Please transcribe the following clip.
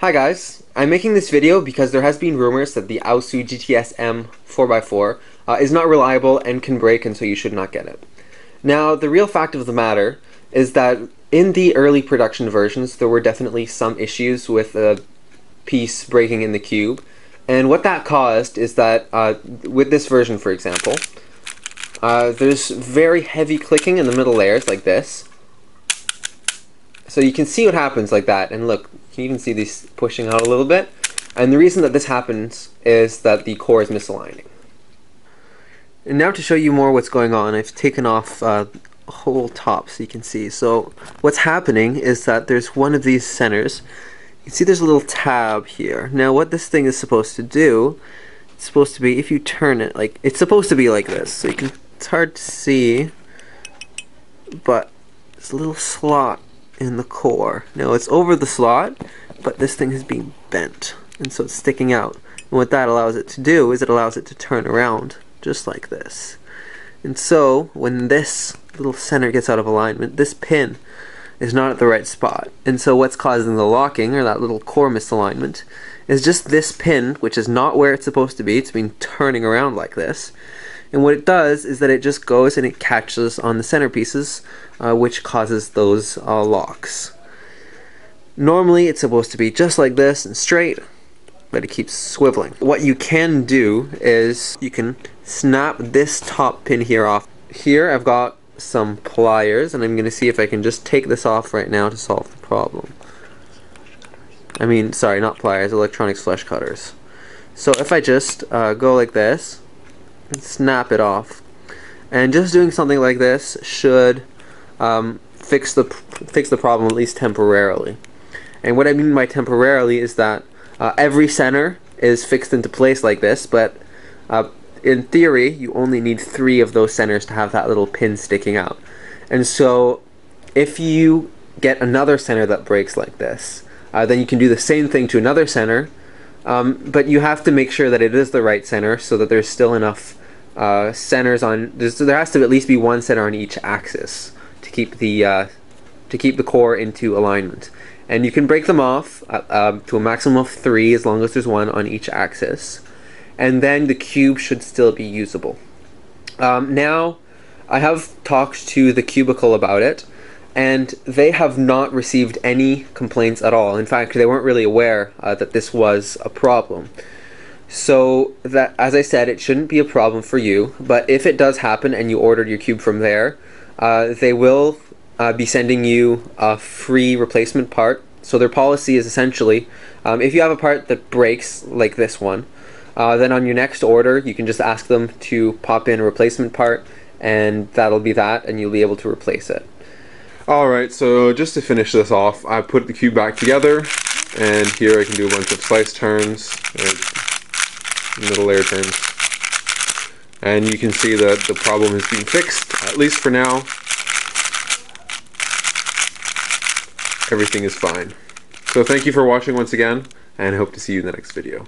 Hi guys, I'm making this video because there has been rumors that the AoSu GTS M 4x4 is not reliable and can break, and so you should not get it. Now, the real fact of the matter is that in the early production versions there were definitely some issues with a piece breaking in the cube, and what that caused is that with this version, for example, there's very heavy clicking in the middle layers like this. So you can see what happens like that, and look, you can even see these pushing out a little bit. And the reason that this happens is that the core is misaligning. And now to show you more what's going on, I've taken off the whole top so you can see. So what's happening is that there's one of these centers. You can see there's a little tab here. Now what this thing is supposed to do, it's supposed to be, if you turn it, like, it's supposed to be like this. So you can, it's hard to see, but it's a little slot in the core. Now it's over the slot, but this thing is being bent, and so it's sticking out. And what that allows it to do is it allows it to turn around just like this. And so when this little center gets out of alignment, this pin is not at the right spot. And so what's causing the locking, or that little core misalignment, is just this pin, which is not where it's supposed to be. It's been turning around like this. And what it does is that it just goes and it catches on the centerpieces, which causes those locks. Normally it's supposed to be just like this and straight, but it keeps swiveling. What you can do is you can snap this top pin here off. Here I've got some pliers, and I'm going to see if I can just take this off right now to solve the problem. I mean, sorry, not pliers, electronics flesh cutters. So if I just go like this and snap it off, and just doing something like this should fix the problem, at least temporarily. And what I mean by temporarily is that every center is fixed into place like this, but in theory you only need 3 of those centers to have that little pin sticking out. And so if you get another center that breaks like this, then you can do the same thing to another center, but you have to make sure that it is the right center so that there's still enough centers on. There has to at least be 1 center on each axis to keep the core into alignment. And you can break them off to a maximum of 3 as long as there's 1 on each axis, and then the cube should still be usable. Now I have talked to the cubicle about it, and they have not received any complaints at all. In fact, they weren't really aware that this was a problem. So that, as I said, it shouldn't be a problem for you, but if it does happen and you ordered your cube from there, they will be sending you a free replacement part. So their policy is essentially, if you have a part that breaks like this one, then on your next order you can just ask them to pop in a replacement part, and that'll be that, and you'll be able to replace it. Alright, so just to finish this off, I put the cube back together, and here I can do a bunch of slice turns, middle layer turns, and you can see that the problem has been fixed, at least for now. Everything is fine. So thank you for watching once again, and I hope to see you in the next video.